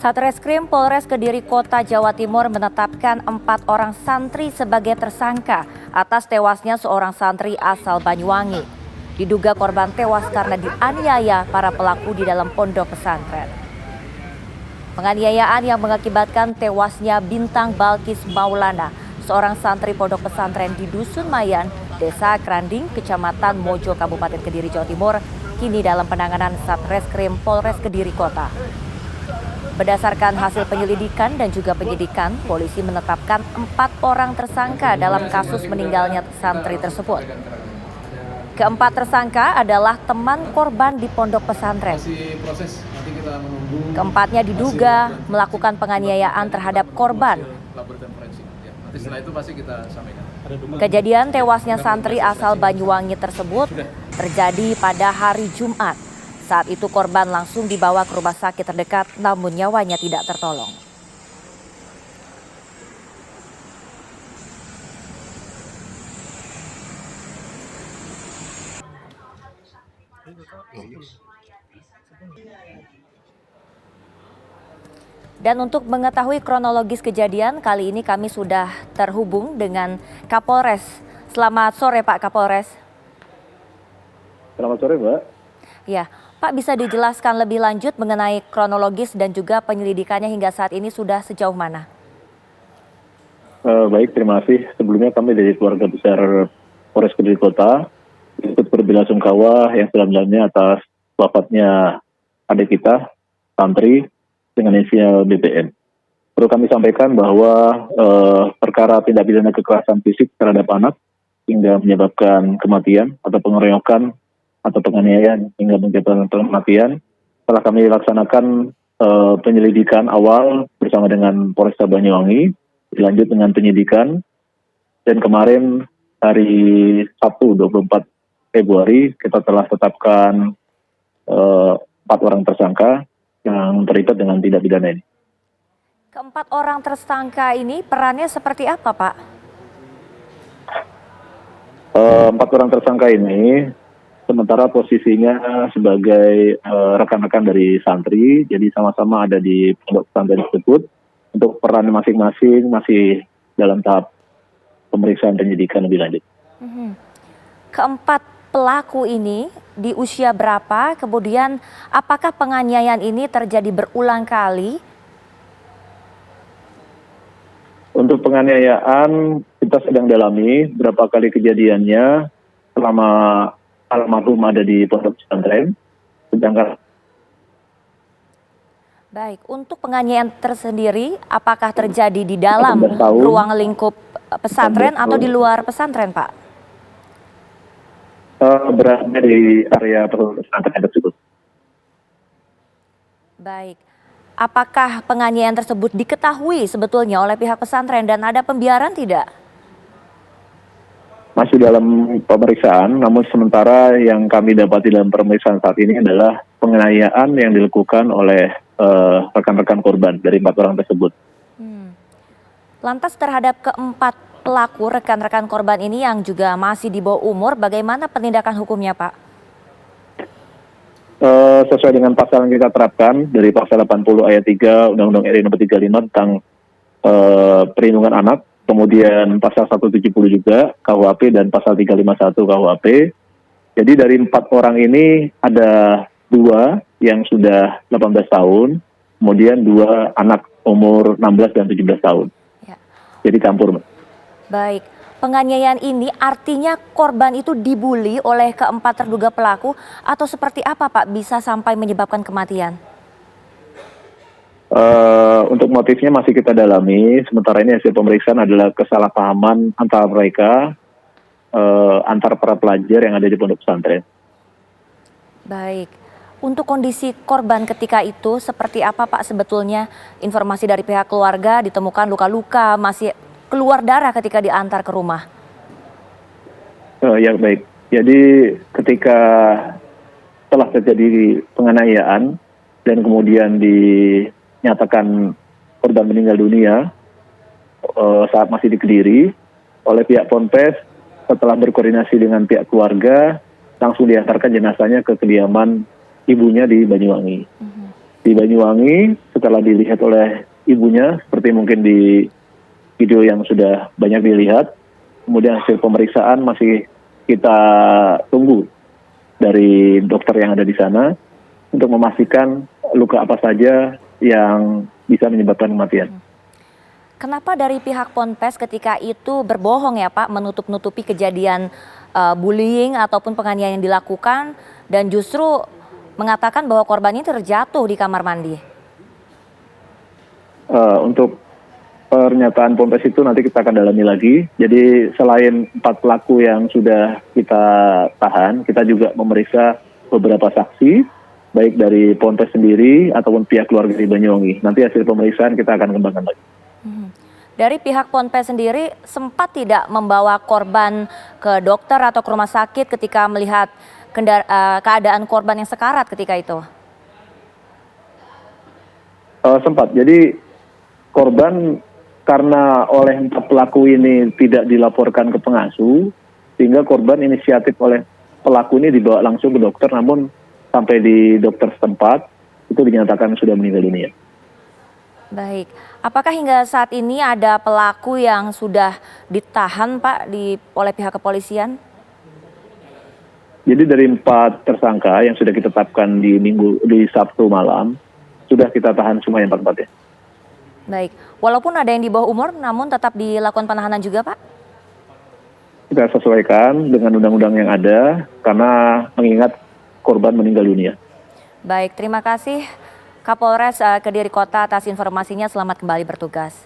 Satreskrim Polres Kediri Kota Jawa Timur menetapkan 4 orang santri sebagai tersangka atas tewasnya seorang santri asal Banyuwangi. Diduga korban tewas karena dianiaya para pelaku di dalam pondok pesantren. Penganiayaan yang mengakibatkan tewasnya Bintang Balkis Maulana, seorang santri pondok pesantren di Dusun Mayan, Desa Kranding, Kecamatan Mojo, Kabupaten Kediri, Jawa Timur, kini dalam penanganan Satreskrim Polres Kediri Kota. Berdasarkan hasil penyelidikan dan juga penyidikan, polisi menetapkan 4 orang tersangka dalam kasus meninggalnya santri tersebut. Keempat tersangka adalah teman korban di pondok pesantren. Keempatnya diduga melakukan penganiayaan terhadap korban. Kejadian tewasnya santri asal Banyuwangi tersebut terjadi pada hari Jumat. Saat itu korban langsung dibawa ke rumah sakit terdekat, namun nyawanya tidak tertolong. Dan untuk mengetahui kronologis kejadian, kali ini kami sudah terhubung dengan Kapolres. Selamat sore Pak Kapolres. Selamat sore Mbak. Ya, Pak, bisa dijelaskan lebih lanjut mengenai kronologis dan juga penyelidikannya hingga saat ini sudah sejauh mana? Baik, terima kasih. Sebelumnya kami dari keluarga besar Polres Kediri Kota ikut berbelasungkawa yang sebenarnya atas wafatnya adik kita, santri dengan inisial BBN. Perlu kami sampaikan bahwa perkara tindak pidana kekerasan fisik terhadap anak hingga menyebabkan kematian atau pengeroyokan atau penganiayaan hingga menyebabkan kematian telah kami laksanakan penyelidikan awal bersama dengan Polresta Banyuwangi, dilanjut dengan penyidikan, dan kemarin hari Sabtu 24 Februari kita telah tetapkan 4 orang tersangka yang terlibat dengan tindak pidana ini. Keempat orang tersangka ini perannya seperti apa, Pak? 4 orang tersangka ini sementara posisinya sebagai rekan-rekan dari santri, jadi sama-sama ada di pondok pesantren tersebut. Untuk peran masing-masing masih dalam tahap pemeriksaan penyidikan lebih lanjut. Keempat pelaku ini di usia berapa? Kemudian apakah penganiayaan ini terjadi berulang kali? Untuk penganiayaan kita sedang dalami berapa kali kejadiannya selama almarhum ada di pondok pesantren. Sedangkan baik, untuk penganiayaan tersendiri apakah terjadi di dalam ruang lingkup pesantren atau di luar pesantren, Pak? Berada di area pesantren tersebut. Baik. Apakah penganiayaan tersebut diketahui sebetulnya oleh pihak pesantren dan ada pembiaran tidak? Masih dalam pemeriksaan, namun sementara yang kami dapati dalam pemeriksaan saat ini adalah penganiayaan yang dilakukan oleh rekan-rekan korban dari 4 orang tersebut. Lantas terhadap keempat pelaku rekan-rekan korban ini yang juga masih di bawah umur, bagaimana penindakan hukumnya, Pak? Sesuai dengan pasal yang kita terapkan dari pasal 80 ayat 3 Undang-Undang RI nomor 35 tentang perlindungan anak, kemudian pasal 170 juga KUHP dan pasal 351 KUHP. Jadi dari 4 orang ini ada 2 yang sudah 18 tahun, kemudian 2 anak umur 16 dan 17 tahun. Ya. Jadi campur. Baik, penganiayaan ini artinya korban itu dibully oleh keempat terduga pelaku atau seperti apa Pak bisa sampai menyebabkan kematian? Untuk motifnya masih kita dalami, sementara ini hasil pemeriksaan adalah kesalahpahaman antara mereka, antar para pelajar yang ada di pondok pesantren. Baik, untuk kondisi korban ketika itu seperti apa Pak sebetulnya? Informasi dari pihak keluarga ditemukan luka-luka, masih keluar darah ketika diantar ke rumah. Ya baik, jadi ketika telah terjadi penganiayaan dan kemudian dinyatakan korban meninggal dunia saat masih di Kediri oleh pihak Ponpes, setelah berkoordinasi dengan pihak keluarga langsung diantarkan jenazahnya ke kediaman ibunya di Banyuwangi. Di Banyuwangi setelah dilihat oleh ibunya, seperti mungkin di video yang sudah banyak dilihat. Kemudian hasil pemeriksaan masih kita tunggu dari dokter yang ada di sana untuk memastikan luka apa saja yang bisa menyebabkan kematian. Kenapa dari pihak Ponpes ketika itu berbohong ya Pak, menutup-nutupi kejadian bullying ataupun penganiayaan yang dilakukan dan justru mengatakan bahwa korban ini terjatuh di kamar mandi? Untuk pernyataan Ponpes itu nanti kita akan dalami lagi. Jadi selain 4 pelaku yang sudah kita tahan, kita juga memeriksa beberapa saksi, baik dari Ponpes sendiri ataupun pihak keluarga di Banyuwangi. Nanti hasil pemeriksaan kita akan kembangkan lagi. Dari pihak Ponpes sendiri sempat tidak membawa korban ke dokter atau ke rumah sakit ketika melihat keadaan korban yang sekarat ketika itu? Sempat. Jadi korban karena oleh 4 pelaku ini tidak dilaporkan ke pengasuh, sehingga korban inisiatif oleh pelaku ini dibawa langsung ke dokter, namun sampai di dokter setempat itu dinyatakan sudah meninggal dunia. Baik, apakah hingga saat ini ada pelaku yang sudah ditahan Pak oleh pihak kepolisian? Jadi dari 4 tersangka yang sudah kita tetapkan di Sabtu malam, sudah kita tahan semua yang 4-4 ya. Baik, walaupun ada yang di bawah umur namun tetap dilakukan penahanan juga Pak? Kita sesuaikan dengan undang-undang yang ada karena mengingat korban meninggal dunia. Baik, terima kasih Kapolres Kediri Kota atas informasinya. Selamat kembali bertugas.